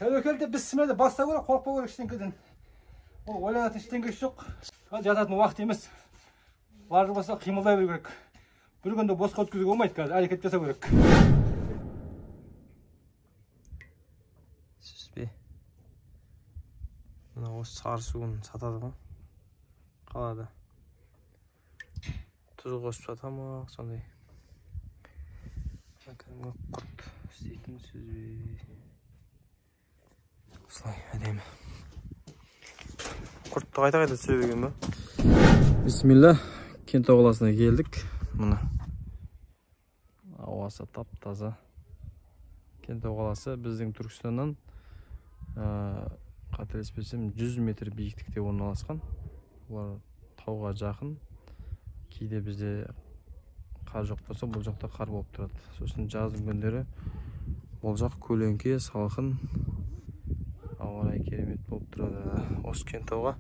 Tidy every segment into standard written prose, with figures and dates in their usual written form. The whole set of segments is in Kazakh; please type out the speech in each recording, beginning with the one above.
Тәуекелде бісмелді баста көрек, қорқпа көрек іштеңкеден. Ол ойланатын іштеңке жоқ. Жататын уақыт емес. Лажы болса қимылдай беру керек. Bir günde bozkurt ötküzüge olmaydı қазір, әрекет жасау керек. Süzбе. Мына осы сары суын сатады ма? Қалада. Тұз қосып сата ма? Сондай. Кәдімгі құрт істейтін сүзбе. Осылай әдемі. Құртты қайта-қайта түсіре берген ба? Бисмилла, Кентау қаласына келдік. Мына ауасы тап-таза. Кентау қаласы біздің Түркістаннан қателеспесем 100 метр биіктікте орналасқан. Олар тауға жақын. Кейде бізде қар жоқ болса, бұл жақта қар болып тұрады. Сосын жаздың күндері бұл жақ көлеңке, салқын, ауа райы керемет болып тұрады. Осы Кентауға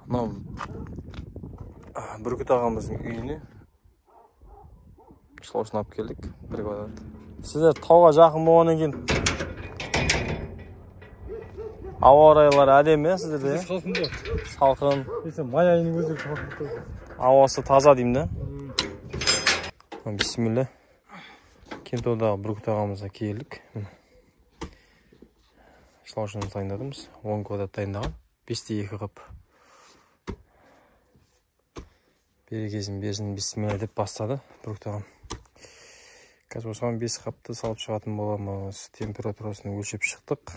мынау Бүркіт ағамыздың үйіне шылаушын алып келдік, бір квадрат. Сіздер тауға жақын болғаннан кейін ауа райлары әдемі, сіздерде? Салқын ба? Салқын. Май айының өзі салқын. Ауасы таза деймін да. Бисмилла. Кентаудағы Бүркіт ағамызға келдік. Шылаушыны дайындадымыз. 10 квадрат дайындаған. 5-2 қып. Берекесін берсін, бисмилла деп бастады Бүркіт ағам. Қазір осыған 5 қапты салып шығатын боламыз. Температурасын өлшеп шықтық.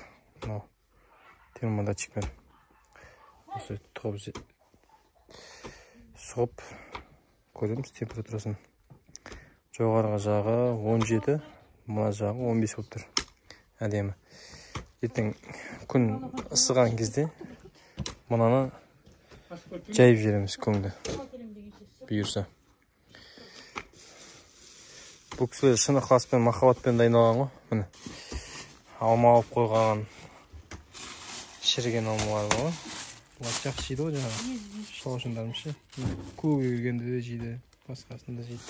Термодатчикпен осы сұғып көреміз температурасын. Жоғарғы жағы 17, мына жағы 15 болып тұр. Әдемі. Ертең күн ысыған кезде мынаны жайып жереміз көңді. Бұйырса. Бұл кісілер шын ықыласпен, махаббатпен дайындалған ғой. Міне. Алма алып қойған. Шіріген алмалар ғой. Бұлар жақсы жейді ғой жаңағы. Шылаушындарымыз ше. Көбі келгенде де жейді, басқасында жейді.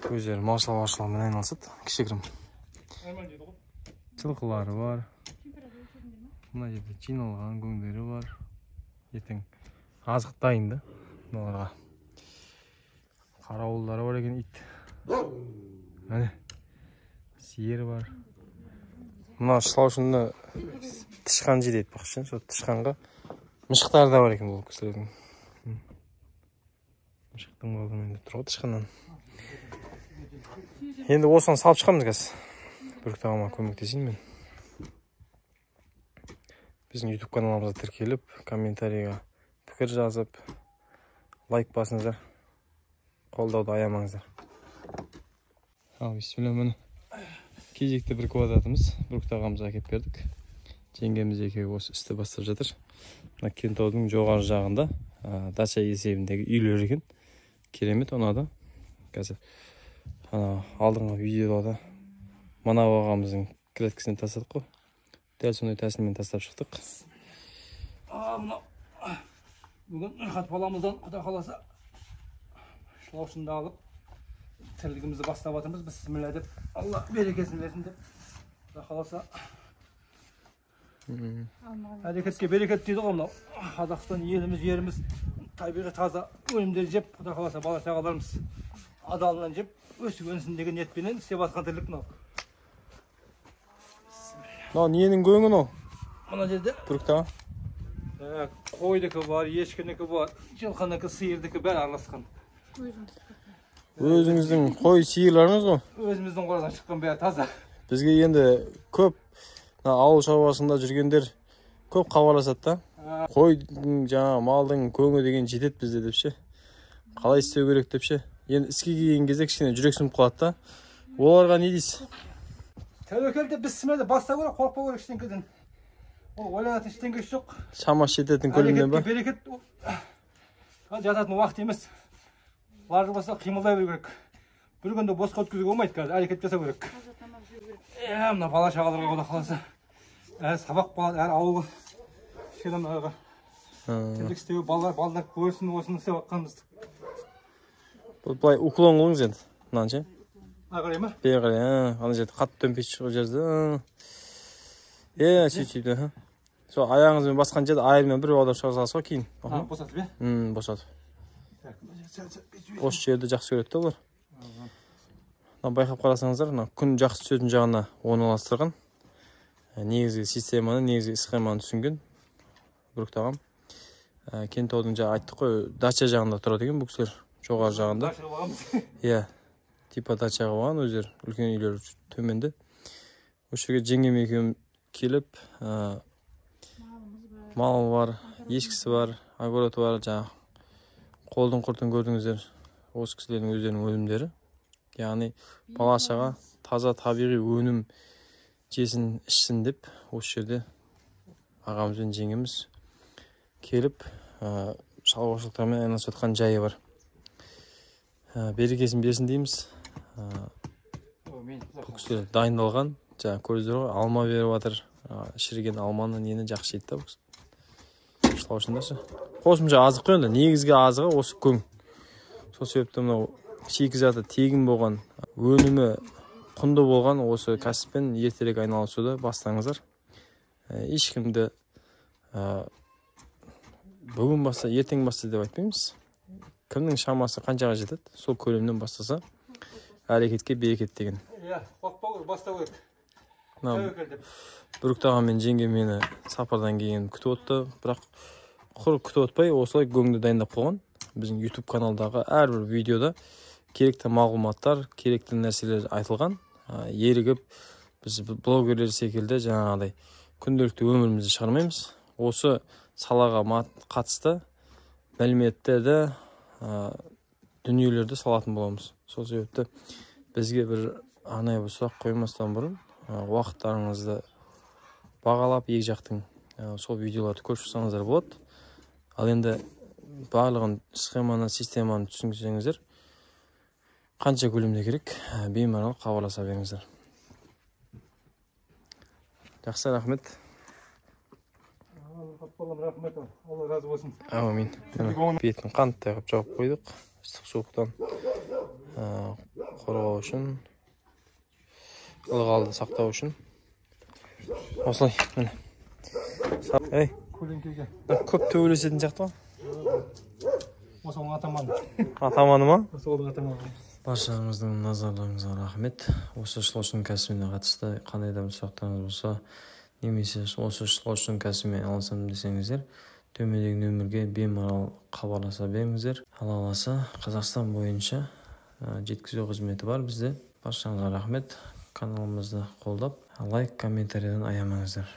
Өздері мал шаруашылығымен айналысады. Кішігірім. Жылқылары бар. Мына жерде жиналған көңдері бар. Ертең азық дайын да. Мыналарға. Қарауылдары бар екен ит. Міне. Сиыр бар. Мына шылаушында тышқан жейді айтпақшы. Сол тышқанға мышықтары да бар екен бұл кісілердің. Мышықтың болдым енді тұр ғой тышқаннан. Енді осыны салып шығамыз қазір. Бүркіт ағама көмектесейін мен. Біздің YouTube каналымызға тіркеліп, комментарийға пікір жазып, лайк басыңыздар. Қолдауды аямаңыздар. Ал, бисмилла, міне. Кезекті бір квадратымыз Бүркіт ағамызға әкеп бердік. Жеңгеміз екеуі осы істі бастап жатыр. Мына Кентаудың жоғары жағында дача есебіндегі үйлер екен. Керемет, ұнады. Қазір алдыңғы видеода Манау ағамыздың клеткісінен тастадық қой. Дәл сондай тәсілмен тастап шықтық. Бүгін Рахат баламыздан құда қаласа шылаушында алып тірлігімізді бастап жатырмыз. Бісмилла деп, Алла берекесін берсін деп. Құда қаласа әрекетке берекет дейді ғой мынау. Қазақстан еліміз, жеріміз табиғи таза өнімдер жеп, құда қаласа бала шағаларымыз адалынан жеп, өсіп өнсін деген ниетпенен істеп жатқан тірлік мынау. Мынау ненің көңі мынау? Мына жерде Бүркіт аға? Қойдікі бар, ешкінікі бар, жылқыныкі, сиырдікі бәрі араласқан. Өзіңіздің қой сиырларыңыз ғой? Өзіміздің қорадан шыққан бәрі таза. Бізге енді көп ауыл шаруашылығында жүргендер көп хабарласады да. Қойдың жаңа малдың көңі деген жетеді бізде деп ше. Қалай істеу керек деп ше. Енді іске келген кезде кішкене жүрексініп қалады да. Оларға не дейсіз? Тәуекелде бісмелді баста көрек, қорқпа көрек іштеңкеден. Ол ойланатын іштеңке жоқ. Шамасы жететін көлемден ба? Берекет жататын уақыт емес. Лажы болса қимылдай беру керек. Bir günde bozkurt ötküzüge olmaydı қазір, әрекет жасау керек. Мына бала шағаларға құда қаласа. Сабақ болады, әр ауылға. Шедан айға. Тірлік істеу, балдар көрсін, осыны істеп жатқанымызды. Бұл былай уклон қылыңыз енді. Мынаны ше? Ағарай ма? Бері қарай, ана жерде қатты төмпеш шығып жерді. сөйтіп. Сол аяғыңызбен басқан жерде айырмен бір аударып шыға саласыз ғой кейін. Босатып, Босатып. Осы жерді жақсы көреді де олар. Байқап қарасаңыздар, күн жақсы түсетін жағына орналастырған. Негізгі системаны, негізгі схеманы түсінген Бүрікт ағам. Кентаудың айттық қой, дача жағында тұрады екен бұл кісілер, жоғары жағында. Типа дачаға болған, өздері үлкен үйлер төменде. Осы жерге жеңгем екеуім келіп, мал бар, ешкісі бар, огороды бар, жаңағы қолдың құртын көрдіңіздер. Осы кісілердің өздерінің өнімдері. Яғни бала-шаға таза табиғи өнім жесін, ішсін деп, осы жерде ағамыз бен жеңгеміз келіп, шаруашылықтармен айналысып жатқан жайы бар. Берекесін берсін дейміз. Бұл кісілер дайындалған, жаңа көрдіңіздер ғой, алма беріп жатыр. Шіріген алманы нені жақсы жейді да бұл кісі. Шылаушындашы. Қосымша азық қой енді, негізгі азығы осы көң. Сол себепті мынау шикізаты тегін болған, өнімі құнды болған осы кәсіппен ертерек айналысуды бастаңыздар. Ешкімді бүгін баста, ертең баста деп айтпаймыз. Кімнің шамасы қаншаға жетеді, сол көлемнен бастаса, әрекетке берекет деген. Қорықпау керек, бастау керек. Бүрікт ағам мен жеңгем мені сапардан кейін күтіп отты, бірақ құр күтіп отпай, осылай гөңді дайындап қойған. Біздің YouTube каналдағы әрбір видеода керекті мағлұматтар, керекті нәрселер айтылған. Ерігіп, біз блогерлер секілді жаңағыдай күнделікті өмірімізді шығармаймыз. Осы салаға қатысты мәліметтерді, дүниелерді салатын боламыз. Сол себепті бізге бір арнайы бір сұрақ қоймастан бұрын уақыттарыңызды бағалап, екі жақтың сол видеоларды көріп шықсаңыздар болады. Ал енді барлығын схеманы, системаны түсінсеңіздер, қанша көлемде керек, беймарал хабарласа беріңіздер. Жақсы, рахмет. Рахмет, Алла разы болсын. Әумин. Бетін қанттай қып жауып қойдық. Ыстық суықтан қорғау үшін, ылғалды сақтау үшін. Осылай, міне. Ей, көп төбелесетін сияқты ғой. Осы оның атаманы. Атаманы ма? Осы оның атаманы. Баршаңыздың назарларыңызға рахмет. Осы шылаушының кәсібіне қатысты қандай да бір сұрақтарыңыз болса, немесе осы шылаушының кәсібімен айналысамын десеңіздер, төмендегі нөмірге беймарал хабарласа беріңіздер. Алла-аласа Қазақстан бойынша жеткізу қызметі бар бізде. Баршаңызға рахмет. Каналымызды қолдап, лайк, комментарийден аямаңыздар.